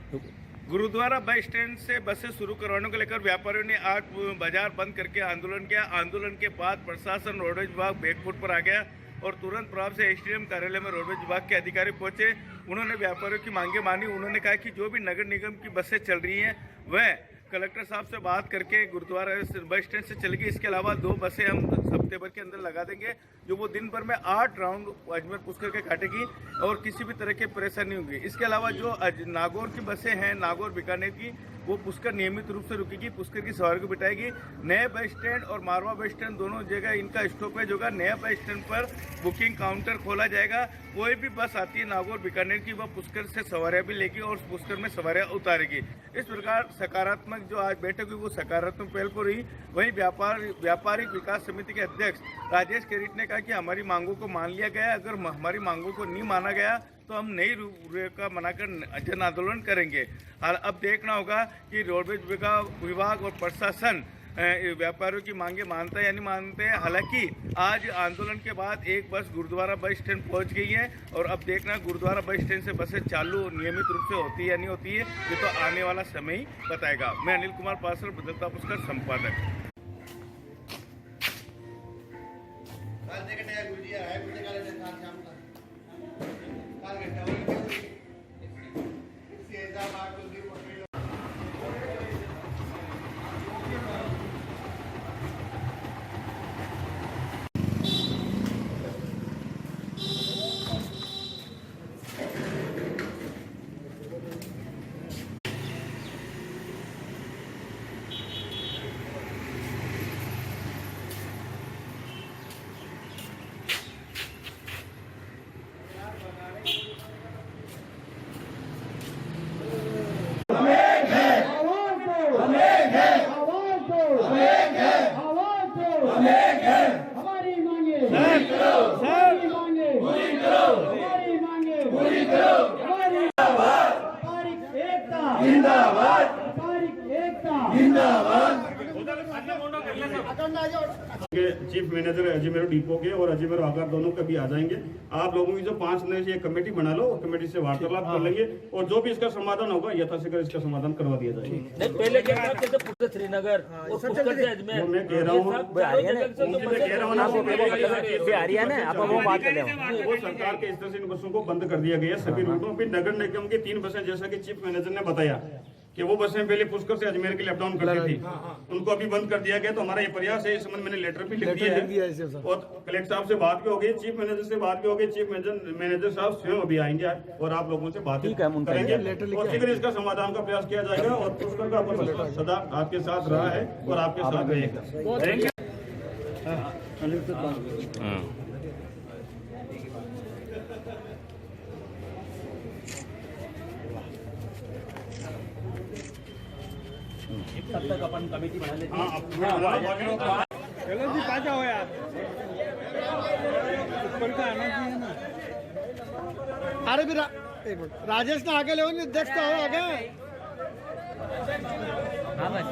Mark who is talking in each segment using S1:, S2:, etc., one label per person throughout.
S1: Gurdwara bus stand से बसें शुरू करवाने को लेकर व्यापारियों ने आज बाजार बंद करके आंदोलन किया। आंदोलन के बाद प्रशासन रोडवेज विभाग बैकफुट पर आ गया और तुरंत प्रभाव से एसडीएम कार्यालय में रोडवेज विभाग के अधिकारी पहुंचे। उन्होंने व्यापारियों की मांगे मानी। उन्होंने कहा कि जो भी नगर निगम की बसें चल रही हैं वह कलेक्टर साहब से बात करके गुरुद्वारा बस स्टैंड से चलेगी। इसके अलावा 2 बसें हम हफ्ते भर के अंदर लगा देंगे, जो वो दिन भर में 8 राउंड अजमेर पुष्कर के काटेगी और किसी भी तरह की परेशानी होगी। इसके अलावा जो नागौर की बसें हैं, नागौर बीकानेर की, वो पुष्कर नियमित रूप से रुकेगी, पुष्कर की सवारी को बिठाएगी। नए बस स्टैंड और मारवा बस स्टैंड दोनों जगह इनका स्टॉपेज होगा। नया बस स्टैंड पर बुकिंग काउंटर खोला जाएगा। कोई भी बस आती है नागौर बीकानेर की, वह पुष्कर से सवारियां भी लेगी और पुष्कर में सवारियां उतारेगी। इस प्रकार सकारात्मक जो आज बैठक हुई वो सकारात्मक पहल पर हुई। वहीं व्यापारिक विकास समिति के अध्यक्ष राजेश केरिट ने कहा कि हमारी मांगों को मान लिया गया। अगर हमारी मांगों को नहीं माना गया तो हम नई रूपरेखा बनाकर जन आंदोलन करेंगे। अब देखना होगा कि रोडवेज विभाग और प्रशासन व्यापारियों की मांगे मानता है या नहीं मानते हैं। हालांकि आज आंदोलन के बाद एक बस गुरुद्वारा बस स्टैंड पहुंच गई है और अब देखना गुरुद्वारा बस स्टैंड से बसें चालू नियमित रूप से होती है या नहीं होती है, ये तो आने वाला समय ही बताएगा। मैं अनिल कुमार पासर, बदलता पुष्कर संपादक।
S2: चीफ मैनेजर अजमेर डिपो के और अजमेर आकर दोनों कभी आ जाएंगे। आप लोगों की जो 5 नए से एक कमेटी बना लो, कमेटी से वार्तालाप कर लेंगे और जो भी इसका समाधान होगा यथाशीघ्र इसका समाधान करवा दिया जाएगा।
S3: पहले क्या था, श्रीनगर
S2: मैं कह रहा हूँ वो सरकार के इस तरह से इन बसों को बंद कर दिया गया सभी रूटों पर। नगर निगम की 3 बसें, जैसा कि चीफ मैनेजर ने बताया कि वो बसें पहले पुष्कर से अजमेर के लिए अप डाउन करती थी, उनको अभी बंद कर दिया गया। तो हमारा ये प्रयास है, इस संबंध मैंने लेटर भी लिख दिया है और कलेक्टर साहब से बात भी हो गई, चीफ मैनेजर से बात भी हो गई। चीफ मैनेजर साहब स्वयं अभी आएंगे और आप लोगों से बात करेंगे और शीघ्र इसका समाधान का प्रयास किया जाएगा। और पुष्कर का प्रशासन सदा आपके साथ रहा है और आपके साथ रहेगा।
S3: तब तक अपन कमेटी बना लेते हैं।
S4: चलो जी, आ जाओ यार, ऊपर का आना चाहिए ना। अरे भी एक मिनट, राजेश ने आगे ले देख तो हो आगे। हाँ भाई,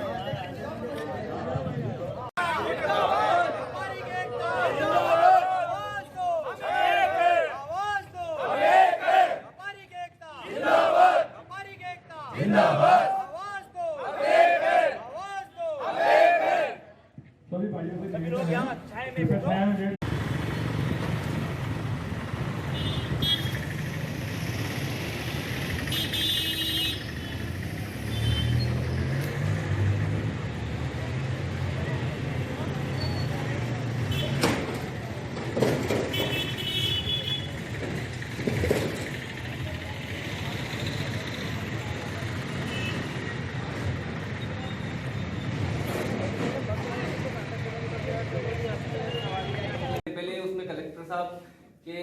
S5: साहब के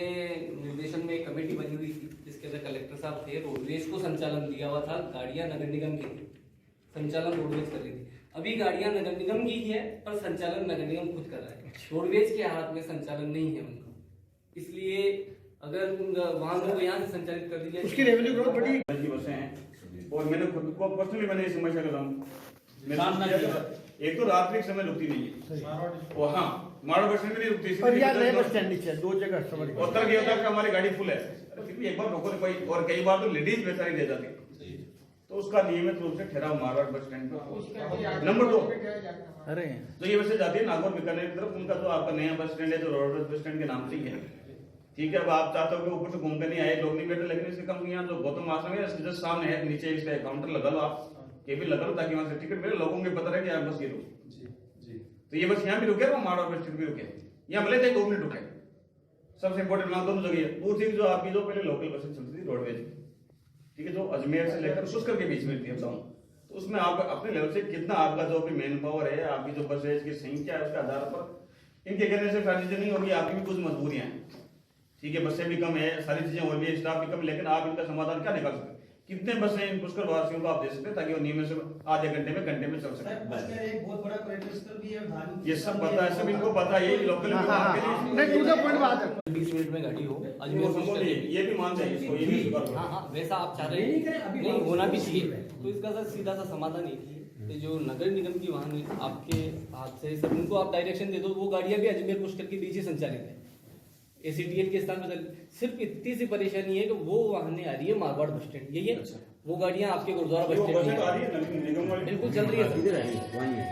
S5: निर्देशन में एक कमेटी बनी हुई थी, जिसके अंदर कलेक्टर साहब थे। रोडवेज को संचालन दिया हुआ था, गाड़ियां नगर निगम की थी, संचालन रोडवेज कर रही थी। अभी गाड़ियां नगर निगम की है पर संचालन नगर निगम खुद कर रहा है। रोडवेज के हाथ में संचालन नहीं है उनका, इसलिए अगर वाहनों को यहाँ से संचालित कर दिया
S2: उसकी रेवेन्यू ग्रोथ बढ़ी। बसें हैं और मैंने खुद को पर्सनली मैंने इस समस्या का एक तो रात्रि के समय रुकती नहीं है और हाँ मारो बस स्टैंड भी नहीं रुकती
S4: और यार नए बस स्टैंड नीचे 2 जगह सवारी
S2: उत्तर की होता है हमारी गाड़ी फुल है, फिर भी एक बार रोको कोई, और कई बार तो लेडीज बेचारी ले जाती। तो उसका नियमित रूप से ठहराव मारवाड़ बस स्टैंड पर। नंबर 2,
S3: अरे
S2: जो ये बसें जाती है नागौर बीकानेर की तरफ, उनका तो आपका नया बस स्टैंड है जो रोडवेज बस स्टैंड के नाम से ही है। ठीक है, अब आप चाहते हो कि ऊपर से घूम के नहीं आए, लोग नहीं बैठे, लेकिन इसकी कंपनी यहाँ जो गौतम आश्रम है इसके जस्ट सामने है, नीचे इसका काउंटर लगा लो, आप केबिल लगा लो, ताकि वहां से टिकट मिले, लोगों को पता रहे कि यहाँ बस ये रुकी। तो ये बस यहाँ भी रुके और मारवाड़ बस स्टैंड भी रुके, यहाँ भले थे 2 मिनट रुके। सबसे इंपॉर्टेंट बात दोनों जगह है। दूसरी जो आपकी जो पहले लोकल बसें चलती थी रोडवेज, ठीक है, जो अजमेर से लेकर पुष्कर के बीच में थी अपडाउन, तो उसमें आप अपने लेवल से कितना आपका जो भी मैन पावर है, आपकी जो बस है इसकी संख्या है, उसके आधार पर इनके कहने से फायदे नहीं होगी, आपकी भी कुछ मजबूरियां हैं। ठीक है, बसें भी कम है, सारी चीजें और भी है, स्टाफ भी कम, लेकिन आप इनका समाधान क्या निकाल सकते हैं? कितने बसें इन पुष्कर वासियों को आप दे सकते हैं ताकि वो नियमित से आधे घंटे में चल सके?
S6: एक बहुत बड़ा पर्यटन स्थल भी है,
S2: ये सब पता है, सब इनको पता है, ये लोकल
S4: नहीं टू द पॉइंट बात है।
S5: 20 मिनट में गाड़ी हो अजमेर पुष्कर के।
S2: ये भी मान चाहिए इसको, ये भी स्वीकार करो।
S5: हाँ, वैसा आप चाह रहे हैं, नहीं होना भी चाहिए। तो इसका सर सीधा सा समाधान एक ही है कि जो नगर निगम की वाहन है आपके हाथ से, सब उनको आप डायरेक्शन दे दो, वो गाड़ियां भी अजमेर पुष्कर के बीच ही संचालित है, ACTL के स्थान पर। सिर्फ इतनी सी परेशानी है कि वो वाहनें आ रही है मारवाड़ बस स्टैंड, यही है, वो गाड़ियां आपके गुरुद्वारा बस स्टैंड
S2: बसें तो आ रही है निगम वाली,
S5: बिल्कुल चल रही है सर।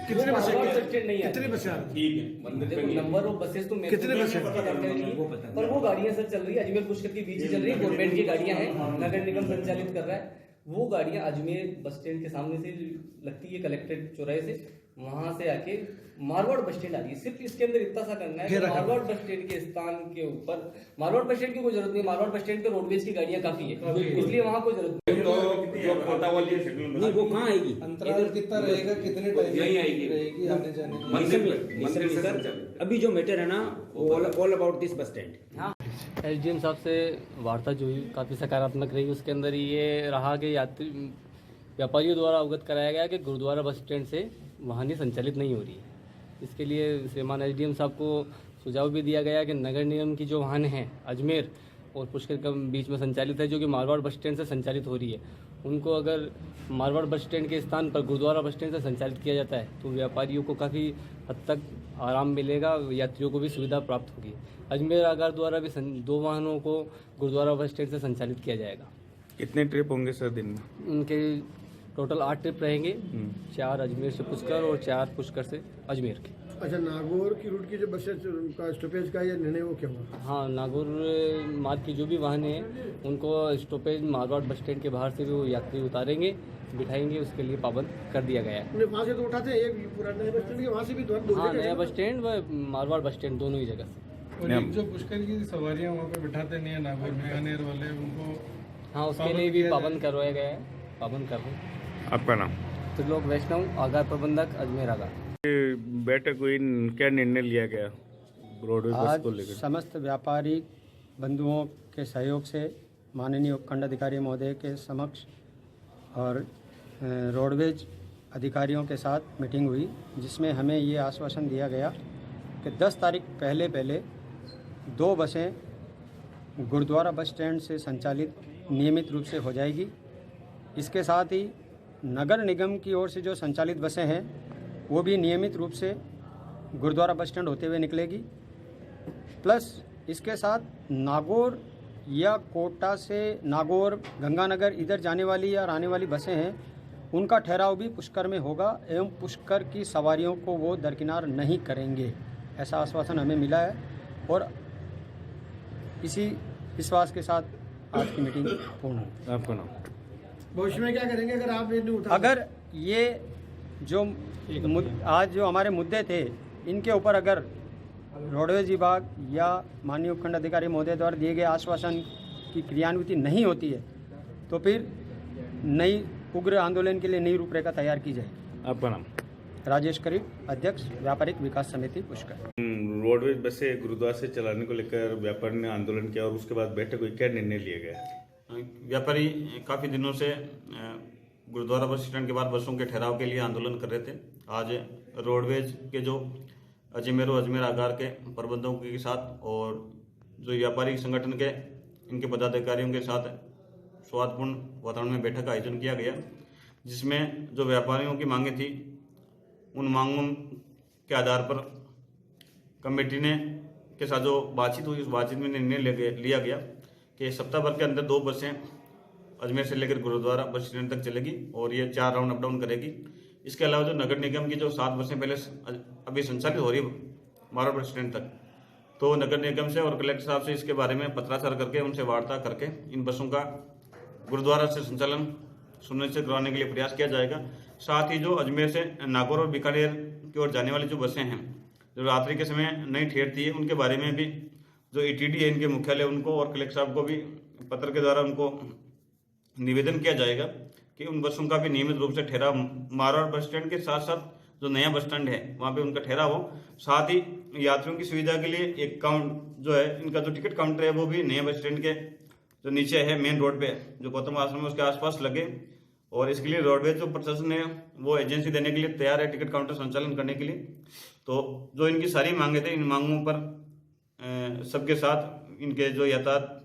S4: कितने बसें
S5: मारवाड़ बस स्टैंड नहीं है,
S4: कितनी बसें आ रही
S2: ठीक है,
S5: देखो नंबर ऑफ बसेस तो मेरे
S4: कितने बसें?
S5: पर वो गाड़ियां सर चल रही है अजमेर पुष्कर के बीच ही चल रही है, गवर्नमेंट की गाड़ियां हैं, नगर निगम संचालित कर रहा है। वो गाड़ियां अजमेर बस स्टैंड के सामने से लगती है, कलेक्ट्रेट चौराहे से, वहां से आके मारवाड़ बस स्टैंड आ रही है। सिर्फ इसके अंदर इतना सा करना है कि मारवाड़ बस स्टैंड के स्थान के ऊपर, मारवाड़ बस स्टैंड की कोई जरूरत नहीं, मारवाड़ बस स्टैंड पे रोडवेज की गाड़ियां काफी है, इसलिए वहां कोई जरूरत नहीं।
S2: जो कोटा वाली है शेड्यूल
S3: नहीं, वो कहाँ आएगी?
S6: अंतराल कितना रहेगा, कितने टाइम
S3: यहीं आएगी।
S6: रहेगी आने जाने की?
S3: मंदिर से सर, अभी जो मैटर है ना, all about this bus stand.
S5: हाँ, SDM साहब से वार्ता जो हुई काफ़ी सकारात्मक रही। उसके अंदर ये रहा कि यात्री व्यापारियों द्वारा अवगत कराया गया कि गुरुद्वारा बस स्टैंड से वाहनें संचालित नहीं हो रही है। इसके लिए श्रीमान SDM साहब को सुझाव भी दिया गया कि नगर निगम की जो वाहन हैं अजमेर और पुष्कर के बीच में संचालित है, जो कि मारवाड़ बस स्टैंड से संचालित हो रही है, उनको अगर मारवाड़ बस स्टैंड के स्थान पर गुरुद्वारा बस स्टैंड से संचालित किया जाता है तो व्यापारियों को काफ़ी हद तक आराम मिलेगा, यात्रियों को भी सुविधा प्राप्त होगी। अजमेर आगार द्वारा भी 2 वाहनों को गुरुद्वारा बस स्टैंड से संचालित किया जाएगा।
S1: कितने ट्रिप होंगे सर दिन में?
S5: उनके टोटल 8 ट्रिप रहेंगे, 4 अजमेर से पुष्कर और 4 पुष्कर से अजमेर के।
S4: अच्छा, नागौर की रूट की जो बसें का स्टॉपेज का ये निर्णय वो क्या हुआ?
S5: हाँ, नागौर मार्ग की जो भी वाहन हैं उनको स्टॉपेज मारवाड़ बस स्टैंड के बाहर से भी वो यात्री उतारेंगे, बिठाएंगे, उसके लिए पाबंद कर दिया गया है।
S4: वहाँ से तो उठाते हैं, एक पूरा नया बस स्टैंड वहाँ से भी
S5: हाँ, नया बस स्टैंड व मारवाड़ बस स्टैंड दोनों ही जगह से।
S7: और एक जो पुष्कर की सवारियां वहाँ पे बिठाते नहीं है नागौर बीकानेर वाले, उनको
S5: हाँ, उसके लिए भी पाबंद करवाया गया है, पाबंद कर रहे हैं।
S1: आपका नाम?
S5: त्रिलोक वैष्णव, आगार प्रबंधक, अजमेर आगार।
S1: बैठक हुई, क्या निर्णय लिया गया रोडवेज बस को लेकर?
S8: समस्त व्यापारी बंधुओं के सहयोग से माननीय उपखंडाधिकारी महोदय के समक्ष और रोडवेज अधिकारियों के साथ मीटिंग हुई, जिसमें हमें ये आश्वासन दिया गया कि 10 तारीख पहले 2 बसें गुरुद्वारा बस स्टैंड से संचालित नियमित रूप से हो जाएगी। इसके साथ ही नगर निगम की ओर से जो संचालित बसें हैं वो भी नियमित रूप से गुरुद्वारा बस स्टैंड होते हुए निकलेगी। प्लस इसके साथ नागौर या कोटा से नागौर, गंगानगर इधर जाने वाली या आने वाली बसें हैं, उनका ठहराव भी पुष्कर में होगा एवं पुष्कर की सवारियों को वो दरकिनार नहीं करेंगे, ऐसा आश्वासन हमें मिला है। और इसी विश्वास के साथ आज की मीटिंग पूर्ण हुई।
S1: आपका नाम?
S4: भविष्य में क्या करेंगे अगर आप ये नहीं उठा?
S8: अगर ये जो आज जो हमारे मुद्दे थे, इनके ऊपर अगर रोडवेज विभाग या माननीय उपखंडाधिकारी महोदय द्वारा दिए गए आश्वासन की क्रियान्विति नहीं होती है तो फिर नई उग्र आंदोलन के लिए नई रूपरेखा तैयार की जाएगी।
S1: आपका नाम?
S8: राजेश करीब, अध्यक्ष व्यापारिक विकास समिति पुष्कर।
S1: रोडवेज बसें गुरुद्वारा से चलाने को लेकर व्यापारी ने आंदोलन किया और उसके बाद बैठक हुई, क्या निर्णय लिया गया?
S2: व्यापारी काफ़ी दिनों से गुरुद्वारा बस स्टैंड के बाद बसों के ठहराव के लिए आंदोलन कर रहे थे। आज रोडवेज के जो अजमेर आगार के प्रबंधकों के साथ और जो व्यापारिक संगठन के इनके पदाधिकारियों के साथ सौहार्दपूर्ण वातावरण में बैठक का आयोजन किया गया, जिसमें जो व्यापारियों की मांगें थी उन मांगों के आधार पर कमेटी ने के साथ जो बातचीत हुई, उस बातचीत में निर्णय लिया गया कि सप्ताह भर के अंदर 2 बसें अजमेर से लेकर गुरुद्वारा बस स्टैंड तक चलेगी और ये 4 राउंड अप डाउन करेगी। इसके अलावा जो नगर निगम की जो 7 बसें पहले अभी संचालित हो रही है मारवाड़ बस स्टैंड तक, तो नगर निगम से और कलेक्टर साहब से इसके बारे में पत्राचार करके उनसे वार्ता करके इन बसों का गुरुद्वारा से संचालन सुनिश्चित करवाने के लिए प्रयास किया जाएगा। साथ ही जो अजमेर से नागौर और बीकानेर की ओर जाने वाली जो बसें हैं जो रात्रि के समय नहीं ठहरती है, उनके बारे में भी जो ETD है इनके मुख्यालय उनको और कलेक्टर साहब को भी पत्र के द्वारा उनको निवेदन किया जाएगा कि उन बसों का भी नियमित रूप से ठहराव मारवाड़ बस स्टैंड के साथ साथ जो नया बस स्टैंड है वहाँ पे उनका ठहराव हो। साथ ही यात्रियों की सुविधा के लिए एक काउंट जो है इनका जो टिकट काउंटर है वो भी नया बस स्टैंड के जो नीचे है मेन रोड पे जो गौतम आश्रम है उसके आसपास लगे, और इसके लिए रोडवेज जो प्रशासन है वो एजेंसी देने के लिए तैयार है टिकट काउंटर संचालन करने के लिए। तो जो इनकी सारी मांगे थे इन मांगों पर सबके साथ इनके जो यातायात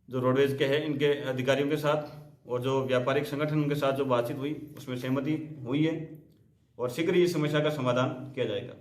S2: जो रोडवेज के हैं इनके अधिकारियों के साथ और जो व्यापारिक संगठन उनके साथ जो बातचीत हुई उसमें सहमति हुई है और शीघ्र ही इस समस्या का समाधान किया जाएगा।